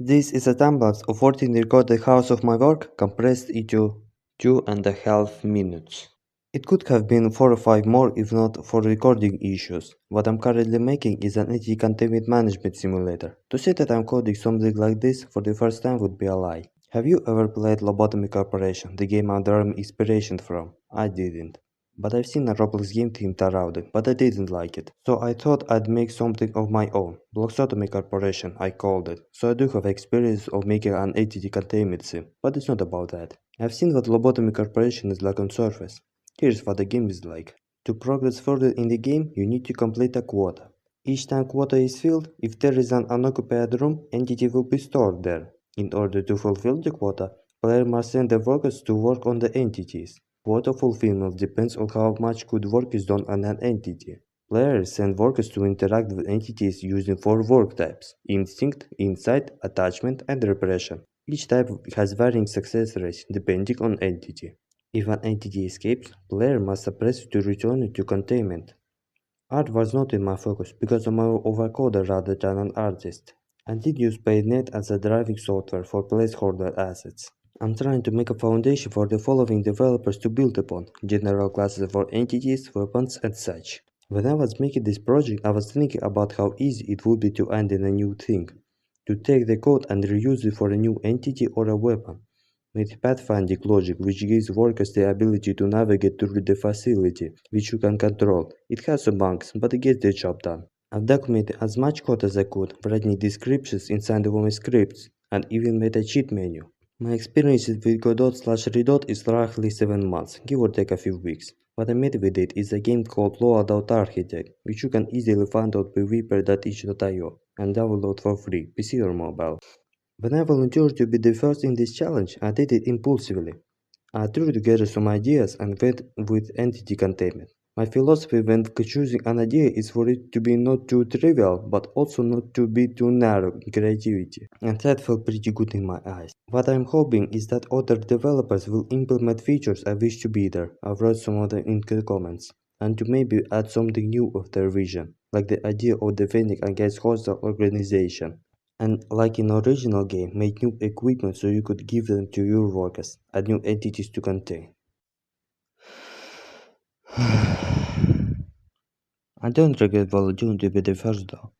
This is a time-lapse of 14 recorded hours of my work compressed into 2.5 minutes. It could have been 4 or 5 more if not for recording issues. What I'm currently making is an entity containment management simulator. To say that I'm coding something like this for the first time would be a lie. Have you ever played Lobotomy Corporation, the game I'm drawing inspiration from? I didn't. But I've seen a Roblox game themed around it, but I didn't like it. So I thought I'd make something of my own. Bloxotomy Corporation, I called it. So I do have experience of making an entity containment sim, but it's not about that. I've seen what Lobotomy Corporation is like on surface. Here's what the game is like. To progress further in the game, you need to complete a quota. Each time quota is filled, if there is an unoccupied room, entity will be stored there. In order to fulfill the quota, player must send the workers to work on the entities. Quota fulfillment depends on how much good work is done on an entity. Players send workers to interact with entities using 4 work types: instinct, insight, attachment, and repression. Each type has varying success rates depending on entity. If an entity escapes, player must suppress it to return it to containment. Art was not in my focus because I'm more of a coder rather than an artist. I did use PaintNet as a driving software for placeholder assets. I'm trying to make a foundation for the following developers to build upon: general classes for entities, weapons, and such. When I was making this project, I was thinking about how easy it would be to add in a new thing. To take the code and reuse it for a new entity or a weapon. With pathfinding logic, which gives workers the ability to navigate through the facility, which you can control. It has some bugs, but it gets the job done. I've documented as much code as I could, writing descriptions inside of my scripts, and even made a cheat menu. My experience with Godot/Redot is roughly 7 months, give or take a few weeks. What I made with it is a game called Loadout Architect, which you can easily find out by weeper.itch.io and download for free, PC or mobile. When I volunteered to be the first in this challenge, I did it impulsively. I threw together some ideas and went with entity containment. My philosophy when choosing an idea is for it to be not too trivial, but also not to be too narrow in creativity. And that felt pretty good in my eyes. What I'm hoping is that other developers will implement features I wish to be there. I've read some of them in the comments. And to maybe add something new of their vision, like the idea of defending against hostile organization. And like in original game, make new equipment so you could give them to your workers, add new entities to contain. I don't regret volunteering to be the first though.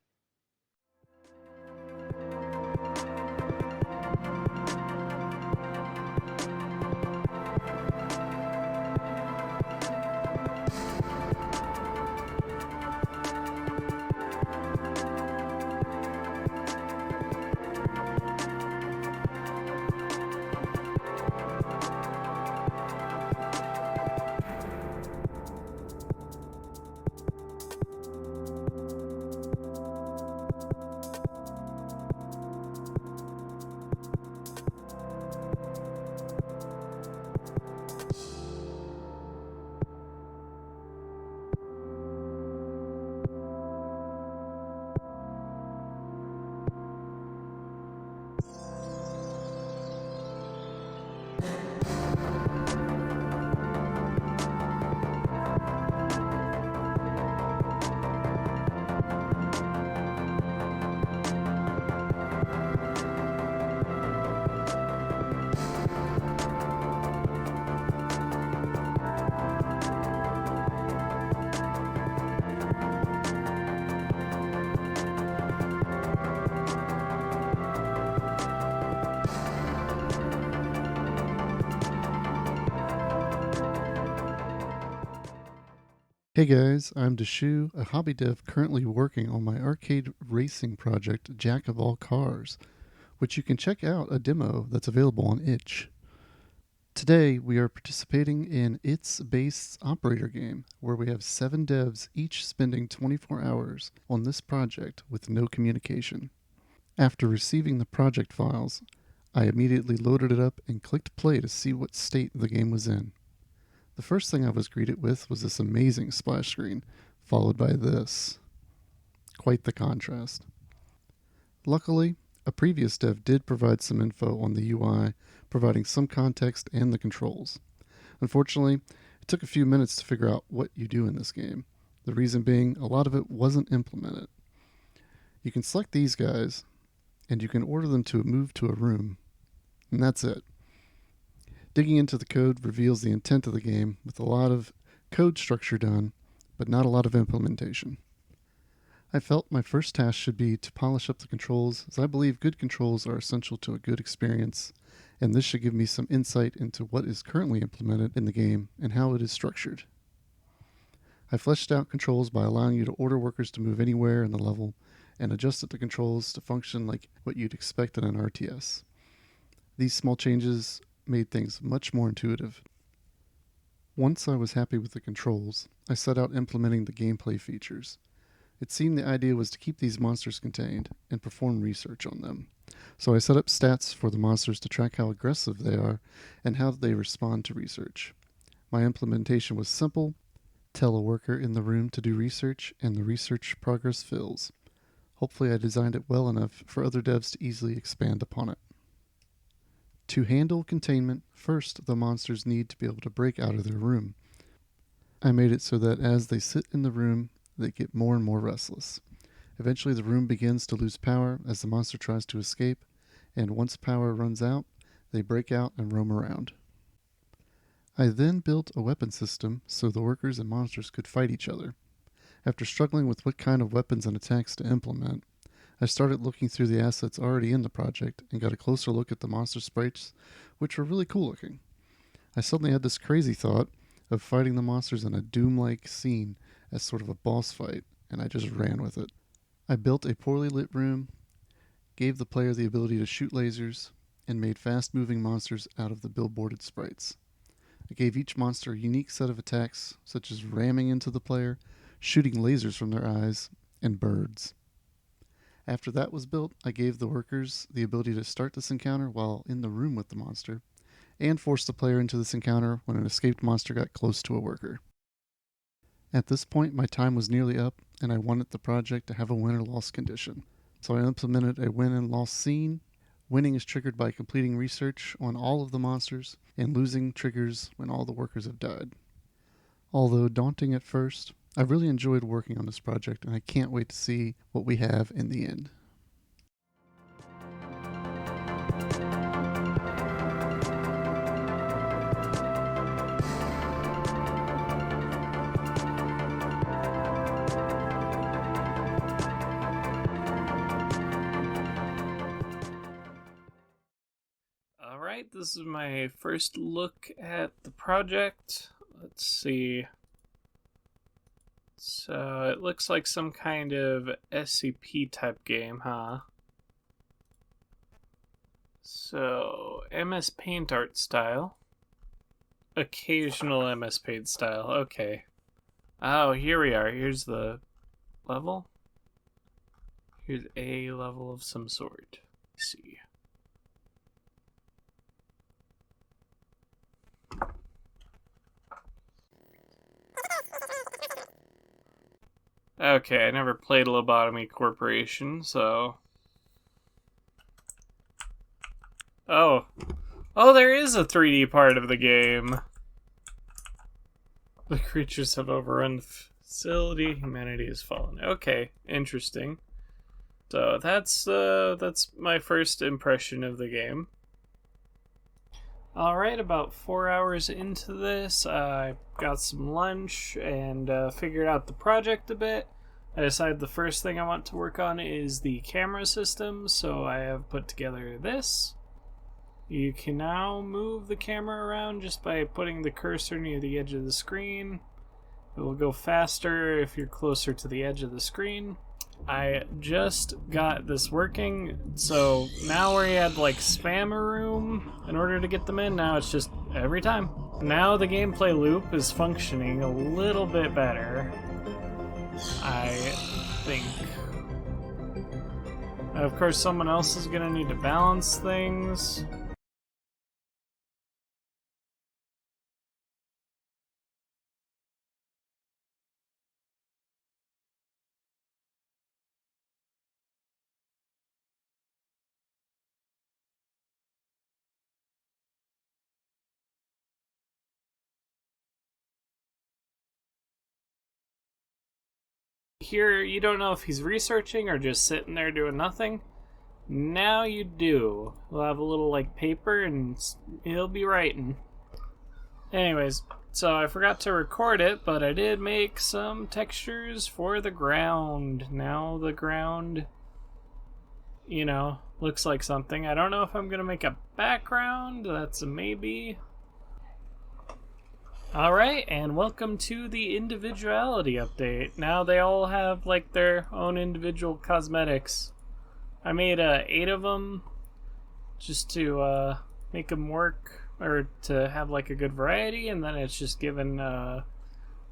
Hey guys, I'm Deshu, a hobby dev currently working on my arcade racing project Jack of All Cars, which you can check out a demo that's available on itch. Today we are participating in It's Based Operator game, where we have 7 devs each spending 24 hours on this project with no communication. After receiving the project files, I immediately loaded it up and clicked play to see what state the game was in. The first thing I was greeted with was this amazing splash screen, followed by this. Quite the contrast. Luckily, a previous dev did provide some info on the UI, providing some context and the controls. Unfortunately, it took a few minutes to figure out what you do in this game. The reason being, a lot of it wasn't implemented. You can select these guys, and you can order them to move to a room. And that's it. Digging into the code reveals the intent of the game with a lot of code structure done, but not a lot of implementation. I felt my first task should be to polish up the controls, as I believe good controls are essential to a good experience, and this should give me some insight into what is currently implemented in the game and how it is structured. I fleshed out controls by allowing you to order workers to move anywhere in the level and adjusted the controls to function like what you'd expect in an RTS. These small changes made things much more intuitive. Once I was happy with the controls, I set out implementing the gameplay features. It seemed the idea was to keep these monsters contained and perform research on them. So I set up stats for the monsters to track how aggressive they are and how they respond to research. My implementation was simple: tell a worker in the room to do research, and the research progress fills. Hopefully I designed it well enough for other devs to easily expand upon it. To handle containment, first the monsters need to be able to break out of their room. I made it so that as they sit in the room, they get more and more restless. Eventually the room begins to lose power as the monster tries to escape, and once power runs out, they break out and roam around. I then built a weapon system so the workers and monsters could fight each other. After struggling with what kind of weapons and attacks to implement, I started looking through the assets already in the project and got a closer look at the monster sprites, which were really cool looking. I suddenly had this crazy thought of fighting the monsters in a Doom-like scene as sort of a boss fight, and I just ran with it. I built a poorly lit room, gave the player the ability to shoot lasers, and made fast-moving monsters out of the billboarded sprites. I gave each monster a unique set of attacks, such as ramming into the player, shooting lasers from their eyes, and birds. After that was built, I gave the workers the ability to start this encounter while in the room with the monster, and forced the player into this encounter when an escaped monster got close to a worker. At this point, my time was nearly up, and I wanted the project to have a win or loss condition. So I implemented a win and loss scene. Winning is triggered by completing research on all of the monsters, and losing triggers when all the workers have died. Although daunting at first, I really enjoyed working on this project, and I can't wait to see what we have in the end. Alright, this is my first look at the project. Let's see. So it looks like some kind of SCP type game, huh? So MS Paint art style. Occasional MS Paint style, okay. Oh, here we are. Here's the level. Here's a level of some sort. Let's see. Okay, I never played Lobotomy Corporation, so... Oh, there is a 3D part of the game. The creatures have overrun the facility. Humanity has fallen. Okay, interesting. So that's my first impression of the game. Alright, about 4 hours into this, I got some lunch and figured out the project a bit. I decided the first thing I want to work on is the camera system, so I have put together this. You can now move the camera around just by putting the cursor near the edge of the screen. It will go faster if you're closer to the edge of the screen. I just got this working, so now where you had like spam a room in order to get them in, now it's just every time. Now the gameplay loop is functioning a little bit better, I think. Of course, someone else is gonna need to balance things. Here, you don't know if he's researching or just sitting there doing nothing. Now you do. We'll have a little like paper and he'll be writing. Anyways, so I forgot to record it, but I did make some textures for the ground. Now the ground, you know, looks like something. I don't know if I'm gonna make a background. That's a maybe. Alright, and welcome to the individuality update. Now they all have like their own individual cosmetics. I made 8 of them just to make them work, or to have like a good variety, and then it's just given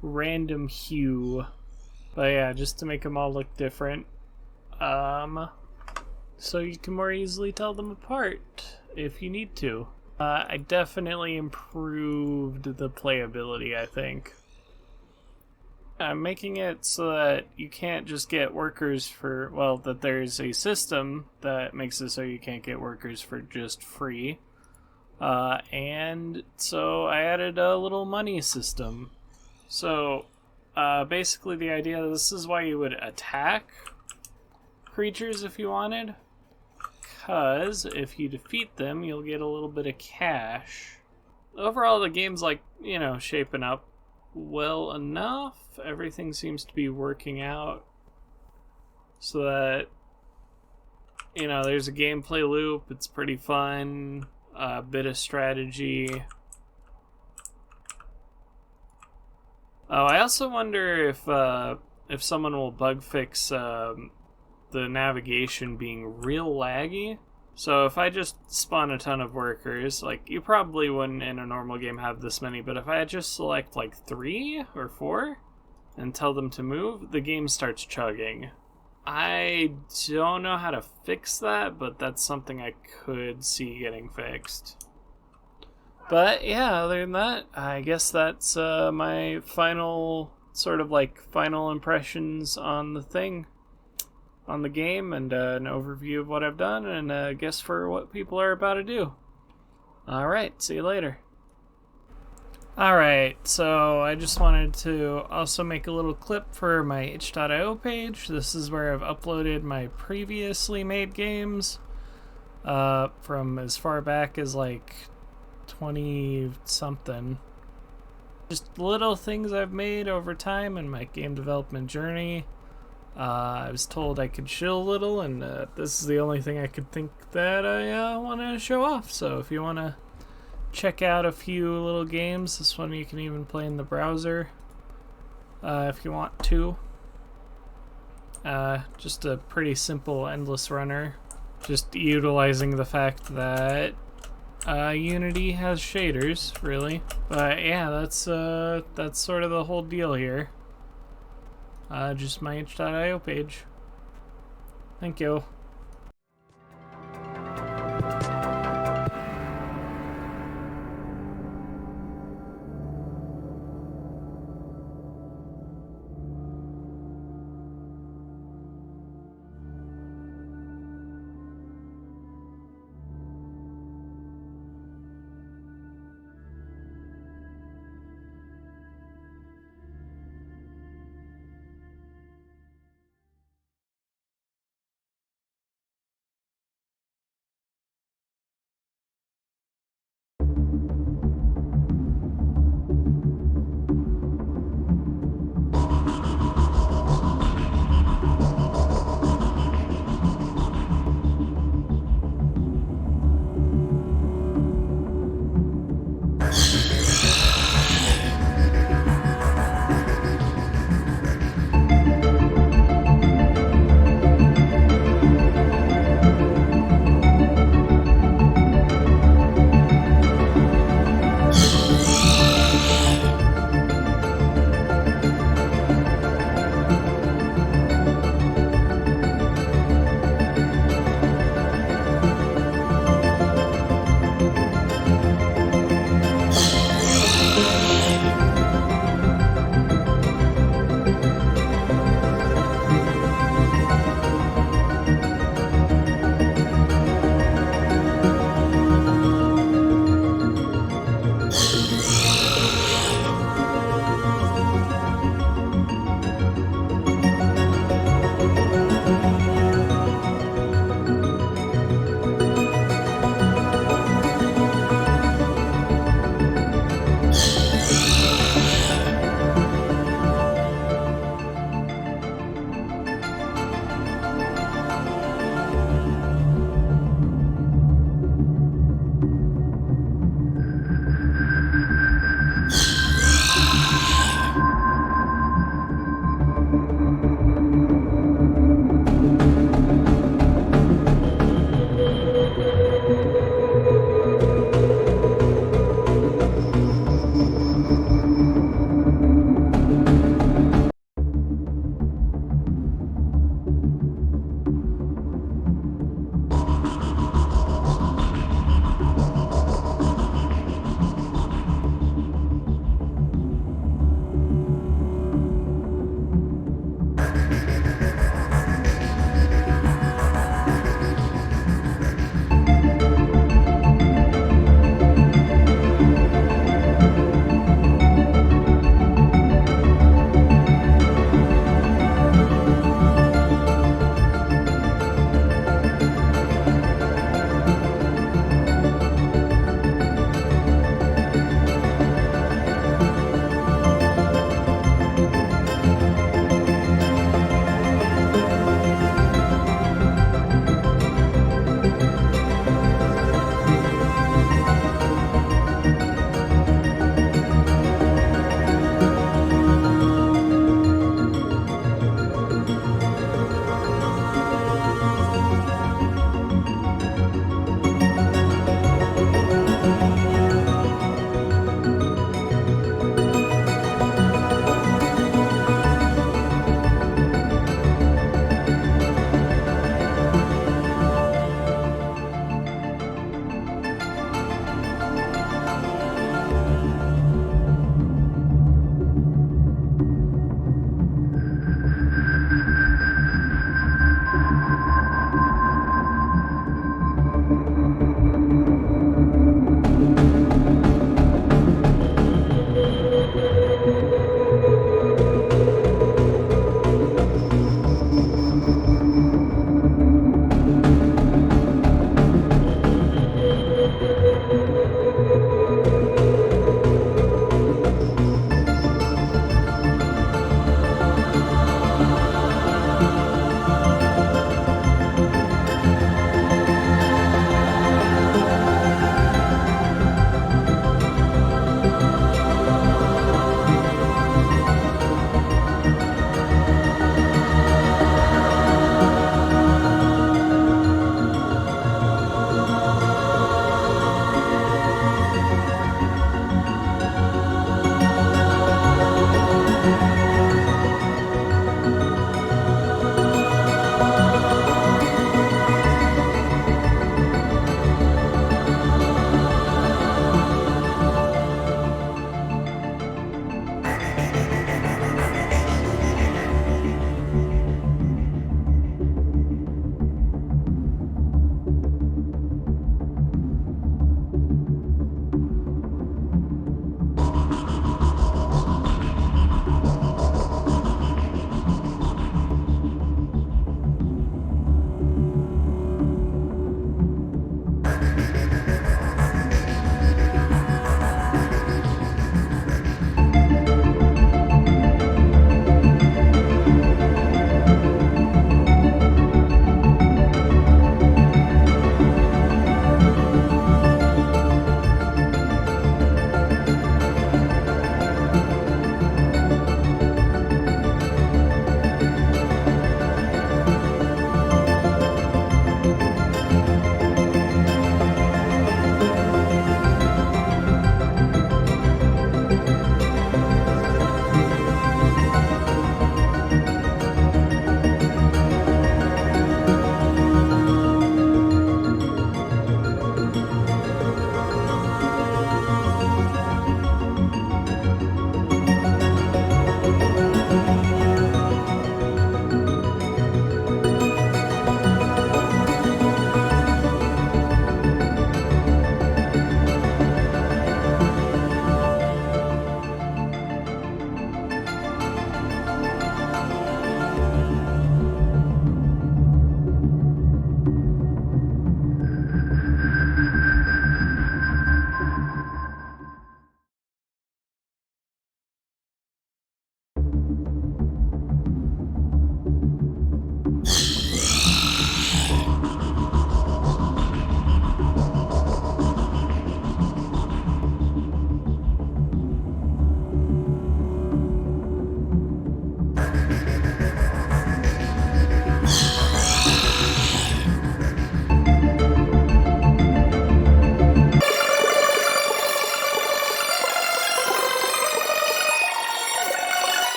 random hue. But yeah, just to make them all look different. So you can more easily tell them apart if you need to. I definitely improved the playability, I think. I'm making it so that you can't just get workers for, well, that there's a system that makes it so you can't get workers for just free. And so I added a little money system. So basically the idea, this is why you would attack creatures if you wanted. Because if you defeat them, you'll get a little bit of cash. Overall, the game's like, you know, shaping up well enough. Everything seems to be working out so that, you know, there's a gameplay loop. It's pretty fun. A bit of strategy. Oh, I also wonder if someone will bug fix the navigation being real laggy. So if I just spawn a ton of workers, like you probably wouldn't in a normal game have this many, but if I just select like 3 or 4 and tell them to move, the game starts chugging. I don't know how to fix that, but that's something I could see getting fixed. But yeah, other than that, I guess that's my final impressions on the thing. On the game, and an overview of what I've done, and a guess for what people are about to do. Alright, see you later. Alright, so I just wanted to also make a little clip for my itch.io page. This is where I've uploaded my previously made games from as far back as like 20-something. Just little things I've made over time in my game development journey. I was told I could chill a little, and this is the only thing I could think that I want to show off. So if you want to check out a few little games, this one you can even play in the browser if you want to. Just a pretty simple endless runner, just utilizing the fact that Unity has shaders, really. But yeah, that's sort of the whole deal here. Just my itch.io page. Thank you.